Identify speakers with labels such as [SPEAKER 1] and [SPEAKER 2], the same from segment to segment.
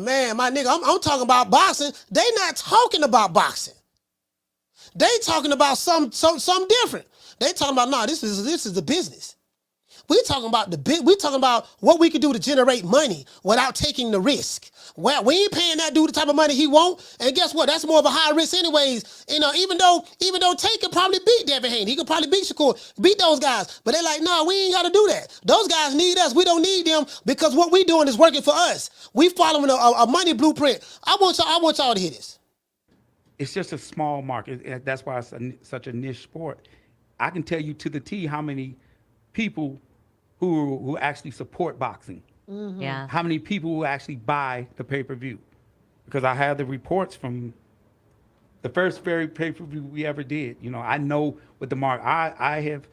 [SPEAKER 1] Man, my nigga, I'm talking about boxing. They not talking about boxing. They talking about something different. They talking about, nah, this is the business. We talking about we talking about what we can do to generate money without taking the risk. Well, we ain't paying that dude the type of money he want, and guess what? That's more of a high risk, anyways. You know, even though Tate could probably beat Devin Haney, he could probably beat Shakur, beat those guys. But they're like, no, we ain't got to do that. Those guys need us. We don't need them because what we doing is working for us. We following a money blueprint. I want y'all to hear this.
[SPEAKER 2] It's just a small market. That's why it's such a niche sport. I can tell you to the T how many people who actually support boxing.
[SPEAKER 3] Mm-hmm. Yeah.
[SPEAKER 2] How many people who actually buy the pay-per-view? Because I have the reports from the first very pay-per-view we ever did. You know, I know what the mark. I have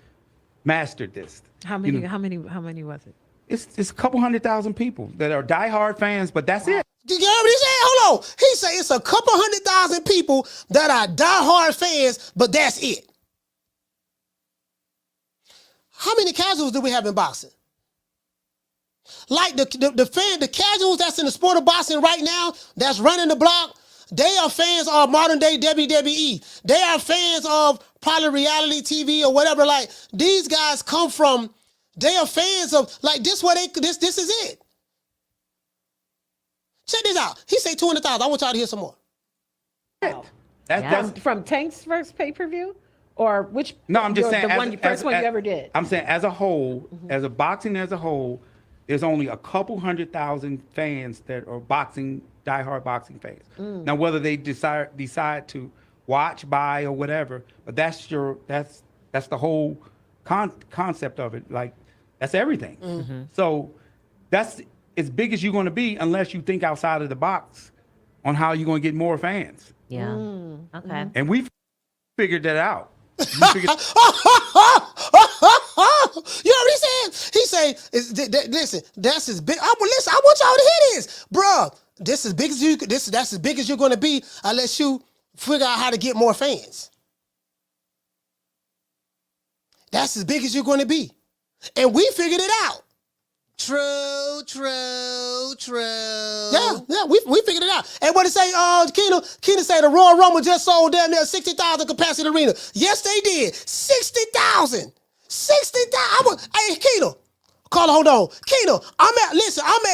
[SPEAKER 2] mastered this.
[SPEAKER 3] How many? You know, how many was it?
[SPEAKER 2] It's a couple 100,000 people that are diehard fans, but that's it.
[SPEAKER 1] Did you hear what he said? Hold on. He said it's a couple 100,000 people that are diehard fans, but that's it. How many casuals do we have in boxing? Like the casuals that's in the sport of boxing right now, that's running the block, they are fans of modern day WWE. They are fans of probably reality TV or whatever. Like, these guys come from, they are fans of, like, this is it. Check this out. He said 200,000. I want y'all to hear some more.
[SPEAKER 3] Wow. That's from Tank's first pay-per-view? Or which? No, I'm just saying the first one you ever did.
[SPEAKER 2] I'm saying as a whole, as a boxing as a whole, there's only a couple 100,000 fans that are diehard boxing fans. Now, whether they decide to watch, buy, or whatever, but that's the whole concept of it. Like, that's everything. Mm-hmm. So that's as big as you're going to be unless you think outside of the box on how you're going to get more fans.
[SPEAKER 3] Yeah. Okay.
[SPEAKER 2] And we figured that out. You know
[SPEAKER 1] what he said? He said, "Listen, that's as big. I want y'all to hear this, bro. This as big as you. That's as big as you're going to be unless you figure out how to get more fans. That's as big as you're going to be, and we figured it out. True. Yeah, we figured it out. And what it say, Keena say the Royal Rumble just sold damn near 60,000 capacity arena. Yes, they did. 60,000. 60,000. Hey, Keena, Carla, hold on. Keena, I'm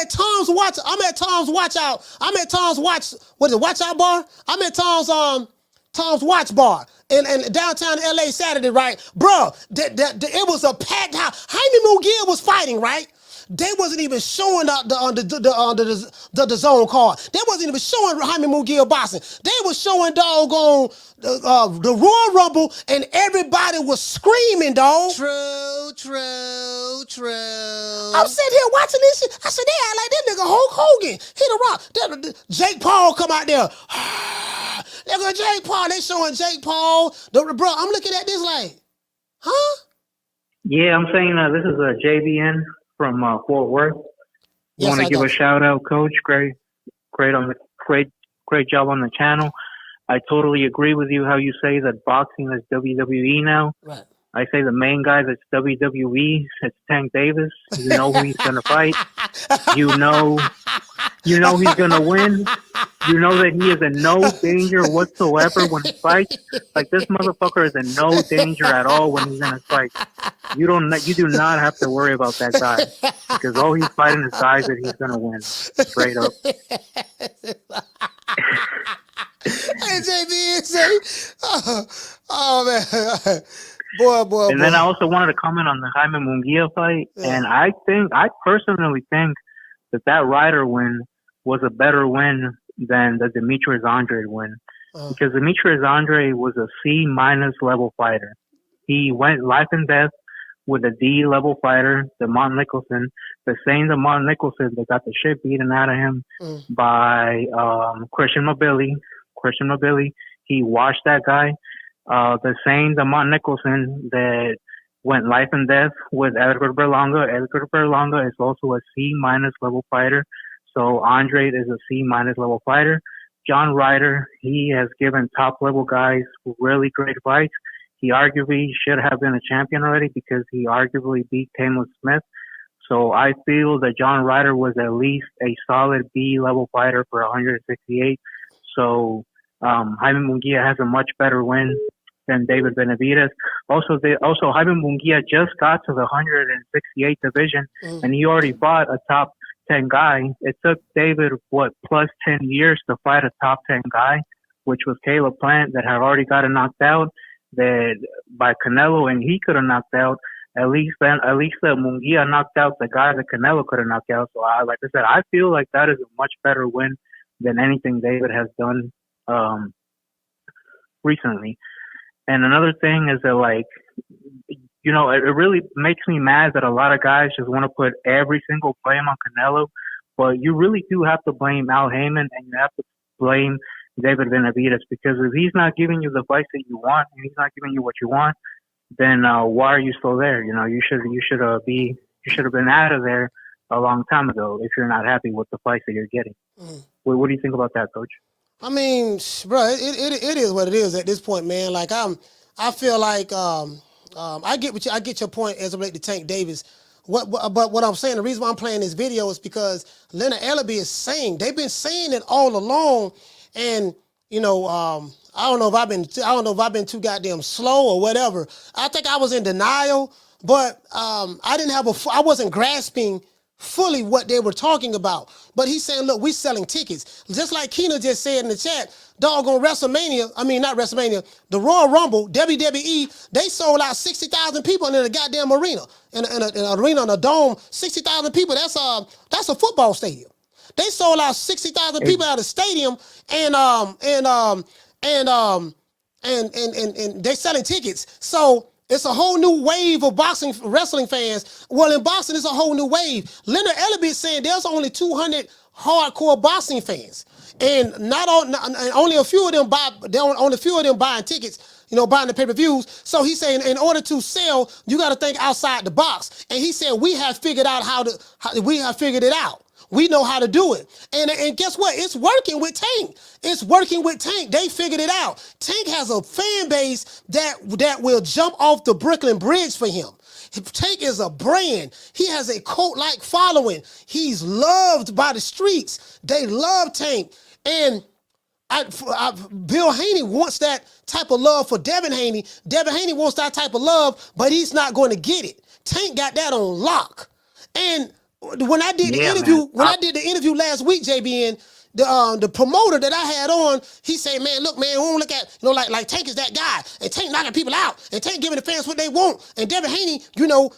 [SPEAKER 1] at Tom's Watch Out. I'm at Tom's Watch Out Bar? I'm at Tom's Watch Bar in downtown LA Saturday, right? Bro, it was a packed house. Jaime Munguia was fighting, right? They wasn't even showing the zone card. They wasn't even showing Jaime Munguia boxing. They was showing doggone the Royal Rumble, and everybody was screaming, dog. True. I'm sitting here watching this shit. I said, they act like that nigga Hulk Hogan hit a rock. Jake Paul come out there. Look at Jake Paul. They showing Jake Paul. Bro, I'm looking at this like, huh?
[SPEAKER 4] Yeah, I'm saying this is a JBN from Fort Worth.
[SPEAKER 1] Yes,
[SPEAKER 4] want to give a shout out, Coach. Great job on the channel. I totally agree with you how you say that boxing is WWE now.
[SPEAKER 1] Right.
[SPEAKER 4] I say the main guy that's WWE, it's Tank Davis. You know who he's gonna fight. You know he's gonna win. You know that he is in no danger whatsoever when he fights. Like, this motherfucker is in no danger at all when he's in a fight. You do not have to worry about that guy because all he's fighting is guys that he's gonna win. Straight up.
[SPEAKER 1] Hey, JB, say, oh man, boy.
[SPEAKER 4] And then I also wanted to comment on the Jaime Munguia fight, and I personally think that Ryder win was a better win than the Demetrius Andrade win, because Demetrius Andrade was a C- level fighter. He went life and death with a D level fighter, DeMont Nicholson, the same DeMont Nicholson that got the shit beaten out of him by Christian Mobility. He washed that guy. The same DeMont Nicholson that went life and death with Edgar Berlanga. Edgar Berlanga is also a C- level fighter. So Andrade is a C- level fighter. John Ryder, he has given top level guys really great fights. He arguably should have been a champion already because he arguably beat Taylor Smith. So I feel that John Ryder was at least a solid B level fighter for 168. So Jaime Munguia has a much better win than David Benavidez. Also Jaime Munguia just got to the 168 division, and he already fought a top 10 guy. It took David plus 10 years to fight a top 10 guy, which was Caleb Plant, that had already gotten knocked out that by Canelo, and he could have knocked out. At least Munguia knocked out the guy that Canelo could have knocked out. So like I said, I feel like that is a much better win than anything David has done recently. And another thing is that, like, you know, it really makes me mad that a lot of guys just want to put every single blame on Canelo, but you really do have to blame Al Heyman, and you have to blame David Benavidez, because if he's not giving you the fights that you want, and he's not giving you what you want, then why are you still there? You know, you should have been out of there a long time ago if you're not happy with the fights that you're getting. What do you think about that, Coach?
[SPEAKER 1] I mean, bro, it is what it is at this point, man. Like I feel like I get your point as it relates to Tank Davis. But what I'm saying, the reason why I'm playing this video is because Leonard Ellerbe is saying, they've been saying it all along, and you know, I don't know if I've been too goddamn slow or whatever. I think I was in denial, but I wasn't grasping fully what they were talking about. But he's saying, look, we're selling tickets. Just like Keena just said in the chat, doggone not WrestleMania, the Royal Rumble, WWE, they sold out 60,000 people in a goddamn arena. In an arena, in a dome, 60,000 people, that's a football stadium. They sold out 60,000 people at a stadium, and they're selling tickets. So it's a whole new wave of wrestling fans. Well, in boxing, it's a whole new wave. Leonard Ellerbe is saying there's only 200 hardcore boxing fans, and only a few of them buying tickets. You know, buying the pay-per-views. So he's saying, in order to sell, you got to think outside the box. And he said, we have figured it out. We know how to do it. And guess what? It's working with Tank. They figured it out. Tank has a fan base that will jump off the Brooklyn Bridge for him. Tank is a brand. He has a cult-like following. He's loved by the streets. They love Tank. And Bill Haney wants that type of love for Devin Haney. Devin Haney wants that type of love, but he's not going to get it. Tank got that on lock. And when I did the interview last week, JBN, the promoter that I had on, he said, man, look, man, we don't look at, you know, like Tank is that guy, and Tank knocking people out, and Tank giving the fans what they want, and Devin Haney, he don't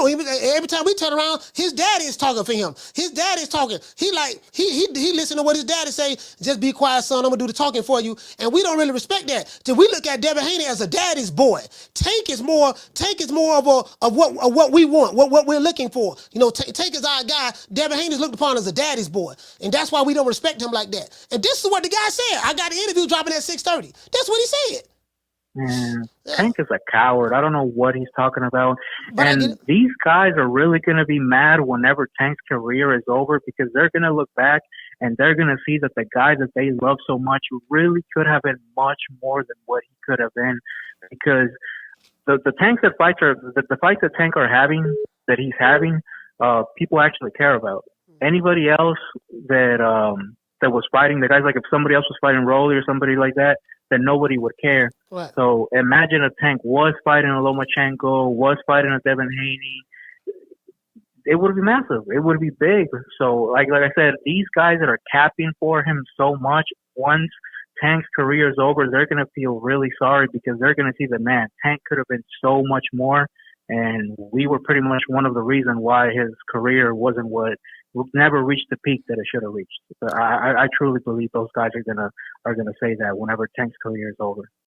[SPEAKER 1] even, every time we turn around, his daddy is talking for him. His daddy is talking. He listen to what his daddy say, just be quiet, son, I'm gonna do the talking for you, and we don't really respect that. So we look at Devin Haney as a daddy's boy. Tank is more of what we want, what we're looking for. You know, Tank is our guy. Devin Haney is looked upon as a daddy's boy, and that's why we don't respect him like that. And this is what the guy said. I got an interview dropping at 6:30. That's what he said.
[SPEAKER 4] Man, Tank is a coward. I don't know what he's talking about. And these guys are really going to be mad whenever Tank's career is over, because they're going to look back and they're going to see that the guy that they love so much really could have been much more than what he could have been. Because the fights that Tank are having, that he's having, people actually care about. Anybody else that was fighting, the guys, like if somebody else was fighting Rolly or somebody like that, then nobody would care.
[SPEAKER 1] Right.
[SPEAKER 4] So imagine if Tank was fighting a Lomachenko, was fighting a Devin Haney. It would be massive. It would be big. So like I said, these guys that are capping for him so much, once Tank's career is over, they're going to feel really sorry, because they're going to see that, man, Tank could have been so much more. And we were pretty much one of the reasons why his career never reached the peak that it should have reached. So I truly believe those guys are gonna say that whenever Tank's career is over.